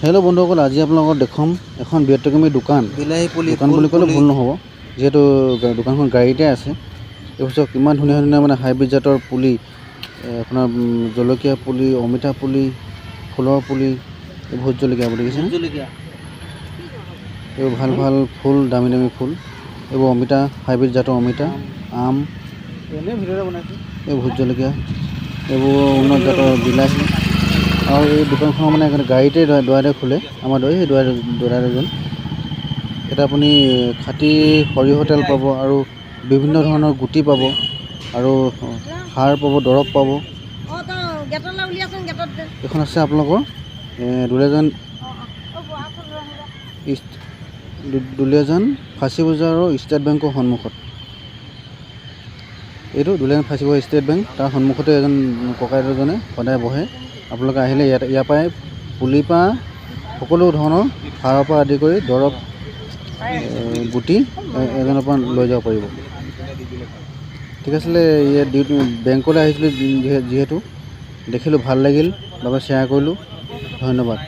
Hello' বন্ধুসকল, আজি আপোনালোকক দেখুৱাম এখন ব্যতিক্ৰমী দোকান। দোকান বুলি ক'লে ভুল নহ'ব, যিহেতু দোকানখন গাড়ীতে আছে। এই বছৰ কিমান ধুনীয়া ধুনীয়া মানে হাইব্ৰিড জাতৰ পুলি, আপোনাৰ জলকীয়া পুলি, অমিতা পুলি, ফুলৰ পুলি, ভোট জলকীয়া বুলি দেখিছেনে? এইবোৰ ভাল ভাল ফুল, দামী দামী ফুল। এইবোৰ অমিতা, হাইব্ৰিড জাতৰ অমিতা, আম, এই ভোট জলকীয়া, এইবোৰ উন্নত জাতৰ বিলাহী। আৰু এই দোকানখন মানে গাড়ীতে দোৱাৰে খোলে, আমাৰ এই দোৱাৰেজন। ইয়াতে আপুনি খাটি সৰিয়হ তেল পাব আৰু বিভিন্ন ধৰণৰ গুটি পাব আৰু সাৰ পাব, দৰৱ পাব। এইখন আছে আপোনালোকৰ দুলীয়াজান ফাঁচী বজাৰৰ ষ্টেট বেংকৰ সন্মুখত। এইটো দুলীয়াজান ফাঁচী বজাৰ ষ্টেট বেংক, তাৰ সন্মুখতে এজন ককাইদেউজনে সদায় বহে। আপোনালোকে আহিলে ইয়াৰ পৰাই পুলিৰ পৰা সকলো ধৰণৰ সাৰৰ পৰা আদি কৰি দৰৱ গুটি এজনৰ পৰা লৈ যাব পাৰিব। ঠিক আছিলে, ইয়াত বেংকলৈ আহিছিলোঁ যিহেতু দেখিলোঁ, ভাল লাগিল বাবে শ্বেয়াৰ কৰিলোঁ। ধন্যবাদ।